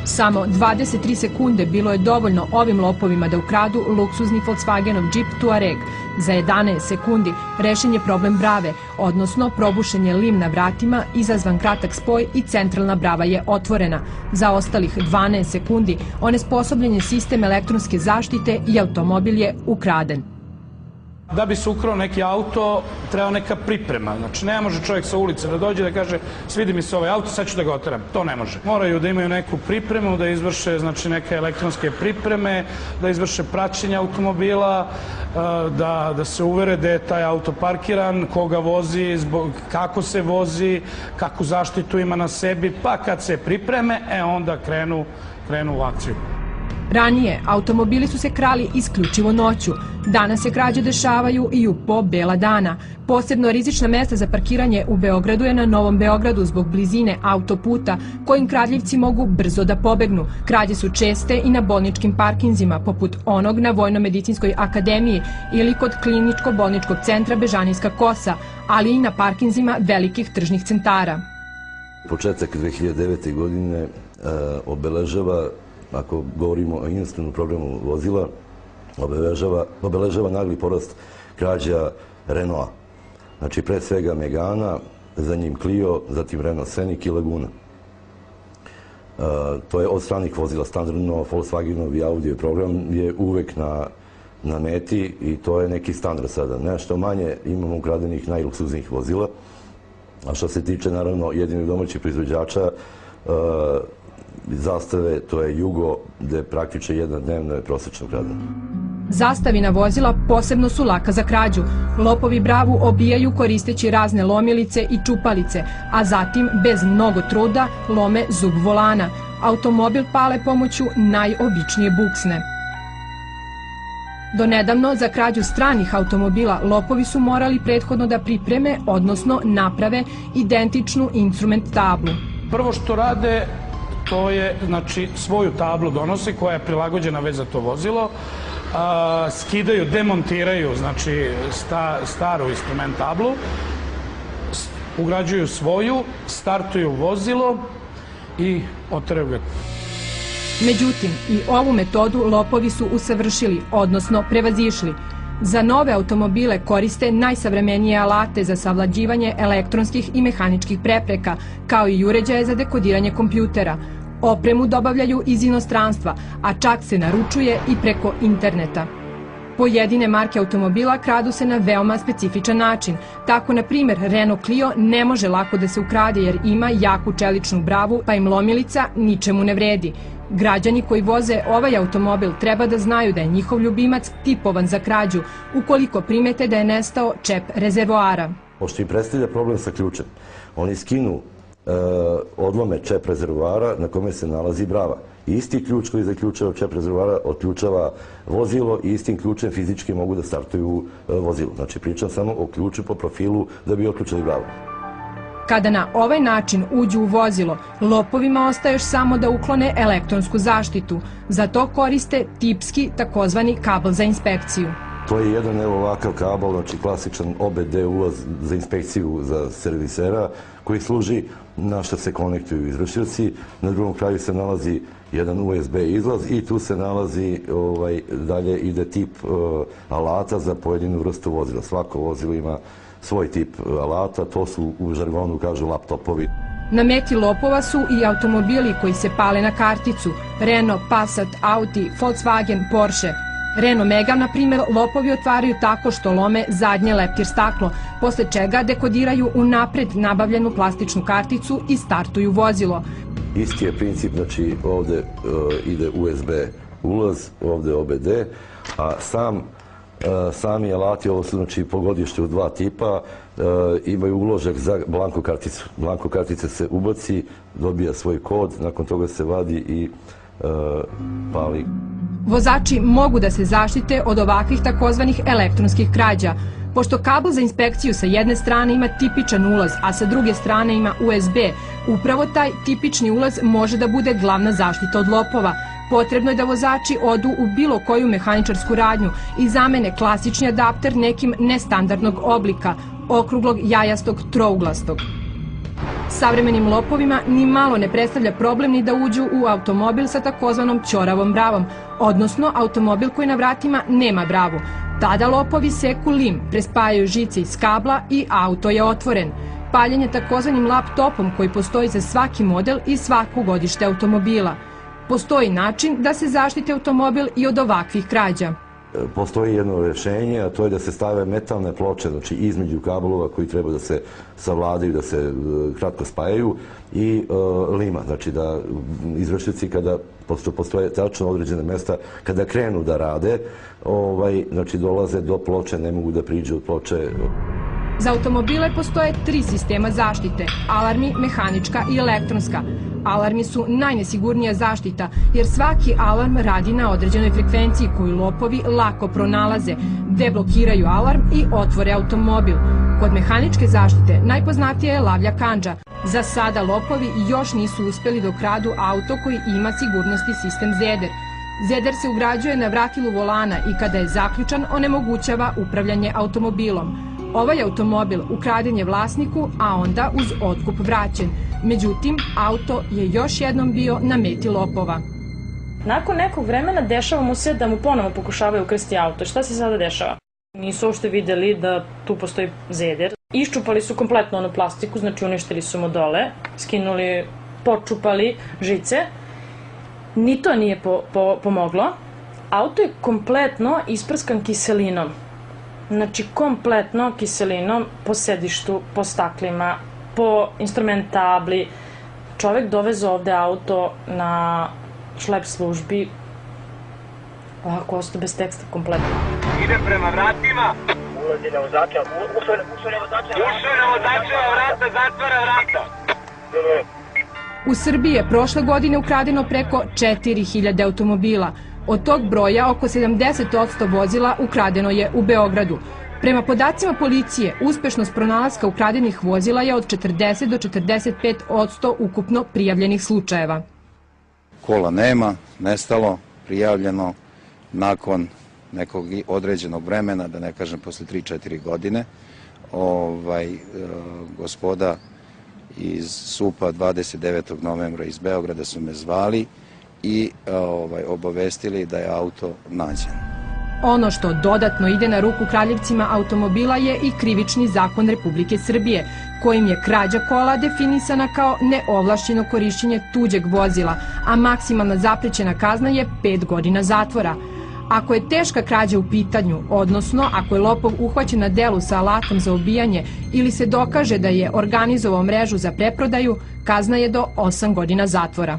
Samo 23 sekunde bilo je dovoljno ovim lopovima da ukradu luksuzni Volkswagenov džip Touareg. Za 11 sekundi rešen je problem brave, odnosno probušen je lim na vratima, izazvan kratak spoj i centralna brava je otvorena. Za ostalih 12 sekundi onesposobljen je sistem elektronske zaštite i automobil je ukraden. Da bi se ukrao neki auto, treba neka priprema. Znači, ne može čovjek sa ulice da dođe da kaže svidi mi se ovaj auto, sad ću da ga oteram. To ne može. Moraju da imaju neku pripremu, da izvrše neke elektronske pripreme, da izvrše praćenje automobila, da se uvere da je taj auto parkiran, koga vozi, kako se vozi, kakvu zaštitu ima na sebi, pa kad se pripreme, onda krenu u akciju. Ranije automobili su se krali isključivo noću. Danas se krađe dešavaju i u po bela dana. Posebno rizična mesta za parkiranje u Beogradu je na Novom Beogradu zbog blizine autoputa, kojim kradljivci mogu brzo da pobegnu. Krađe su česte i na bolničkim parkinzima, poput onog na Vojno-medicinskoj akademiji ili kod kliničko-bolničkog centra Bežanijska Kosa, ali i na parkinzima velikih tržnih centara. Početak 2009. godine obeležava, ako govorimo o inostranom programu vozila, obeležava nagli porast krađa Renaulta. Znači, pre svega Megana, za njim Clio, zatim Renault Scenic i Laguna. To je od stranih vozila. Standardno Volkswagenov i Audi program je uvek na meti i to je neki standard sada. Nešto manje imamo ukradenih najluksuznijih vozila, a što se tiče, naravno, jedinih domaćih proizvođača, Zastave, to je Jugo, gde praktično jedna dnevno je prosečno kradena. Zastavina vozila posebno su laka za krađu. Lopovi bravu obijaju koristeći razne lomilice i čupalice, a zatim, bez mnogo truda, lome zub volana. Automobil pale pomoću najobičnije buksne. Donedavno, za krađu stranih automobila lopovi su morali prethodno da pripreme, odnosno naprave identičnu instrument tablu. Prvo što rade, to je, znači, svoju tablu donose koja je prilagođena već za to vozilo, skidaju, demontiraju, znači, staru instrument tablu, ugrađuju svoju, startuju vozilo i oteraju ga. Međutim, i ovu metodu lopovi su usavršili, odnosno prevazišli. Za nove automobile koriste najsavremenije alate za savlađivanje elektronskih i mehaničkih prepreka, kao i uređaje za dekodiranje kompjutera. Opremu dobavljaju iz inostranstva, a čak se naručuje i preko interneta. Pojedine marke automobila kradu se na veoma specifičan način. Tako, na primjer, Renault Clio ne može lako da se ukrade jer ima jaku čeličnu bravu, pa im lomilica ničemu ne vredi. Građani koji voze ovaj automobil treba da znaju da je njihov ljubimac tipovan za krađu, ukoliko primete da je nestao čep rezervoara. Pošto im predstavlja problem sa ključem, oni skinu, odlome čep rezervoara na kome se nalazi brava. Isti ključ koji zaključava čep rezervoara otključava vozilo i istim ključem fizički mogu da startuju vozilo. Znači, pričam samo o ključu po profilu da bi otključali bravu. Kada na ovaj način uđu u vozilo, lopovima ostaje još samo da uklone elektronsku zaštitu. Za to koriste tipski takozvani kabel za inspekciju. To je jedan ovakav kabel, znači klasičan OBD ulaz za inspekciju za servisera, koji služi na što se konektuju izvršioci. Na drugom kraju se nalazi jedan USB izlaz i tu se nalazi, dalje ide tip alata za pojedinu vrstu vozila. Svako vozilo ima svoj tip alata, to su u žargonu kažu laptopovi. Na meti lopova su i automobili koji se pale na karticu: Renault, Passat, Audi, Volkswagen, Porsche. Renault Megane, na primjer, lopovi otvaraju tako što lome zadnje leptir staklo, posle čega dekodiraju unapred nabavljenu plastičnu karticu i startuju vozilo. Isti je princip, znači ovde ide USB ulaz, ovde OBD, a sami alati, ovo su znači po godištu dva tipa, imaju uložak za blanko karticu. Blanko kartica se ubaci, dobija svoj kod, nakon toga se vadi i pali. Vozači mogu da se zaštite od ovakvih takozvanih elektronskih krađa. Pošto kabel za inspekciju sa jedne strane ima tipičan ulaz, a sa druge strane ima USB, upravo taj tipični ulaz može da bude glavna zaštita od lopova. Potrebno je da vozači odu u bilo koju mehaničarsku radnju i zamene klasični adapter nekim nestandardnog oblika, okruglog, jajastog, trouglastog. Savremenim lopovima ni malo ne predstavlja problem ni da uđu u automobil sa takozvanom ćoravom bravom, odnosno automobil koji na vratima nema bravu. Tada lopovi seku lim, prespajaju žice iz kabla i auto je otvoren. Paljenje takozvanim laptopom koji postoji za svaki model i svaku godište automobila. Postoji način da se zaštiti automobil i od ovakvih krađa. Postoji jedno rješenje, a to je da se stave metalne ploče, znači između kablova koji treba da se savladaju, da se kratko spajaju, i lima, znači da izvršioci kada postoje tačno određene mesta, kada krenu da rade, znači dolaze do ploče, ne mogu da priđu od ploče. Za automobile postoje 3 sistema zaštite: alarmi, mehanička i elektronska. Alarmi su najnesigurnija zaštita jer svaki alarm radi na određenoj frekvenciji koju lopovi lako pronalaze, deblokiraju alarm i otvore automobil. Kod mehaničke zaštite najpoznatija je lavlja kandža. Za sada lopovi još nisu uspeli da kradu auto koji ima sigurnosni sistem Zeder. Zeder se ugrađuje na vratilu volana i kada je zaključan onemogućava upravljanje automobilom. Ovaj automobil ukraden je vlasniku, a onda uz otkup vraćen. Međutim, auto je još jednom bio na meti lopova. Nakon nekog vremena dešava mu se da mu ponovo pokušavaju ukrsti auto. Šta se sada dešava? Nisu uopšte videli da tu postoji Zeder. Iščupali su kompletno onu plastiku, znači uništili su mu dole, skinuli, počupali žice. Ni to nije pomoglo. Auto je kompletno isprskan kiselinom. Znači, kompletno kiselinom po sedištu, po staklima, po instrumentabli. Čovek doveze ovde auto na šlep službi, ovako ostao bez teksta kompletno. Ide prema vratima. Ulazi na vozača, ušao na vozačeva vrata, zatvara vrata. U Srbiji je prošle godine ukradeno preko 4000 automobila. Od tog broja oko 70% vozila ukradeno je u Beogradu. Prema podacima policije, uspešnost pronalaska ukradenih vozila je od 40 do 45% ukupno prijavljenih slučajeva. Kola nema, nestalo, prijavljeno nakon nekog određenog vremena, da ne kažem posle 3-4 godine. Gospoda iz SUP-a 29. novembra iz Beograda su me zvali i obavestili da je auto nađen. Ono što dodatno ide na ruku kradljivcima automobila je i Krivični zakon Republike Srbije, kojim je krađa kola definisana kao neovlašćeno korišćenje tuđeg vozila, a maksimalna zaprećena kazna je 5 godina zatvora. Ako je teška krađa u pitanju, odnosno ako je lopov uhvaćen na delu sa alatom za ubijanje ili se dokaže da je organizovao mrežu za preprodaju, kazna je do 8 godina zatvora.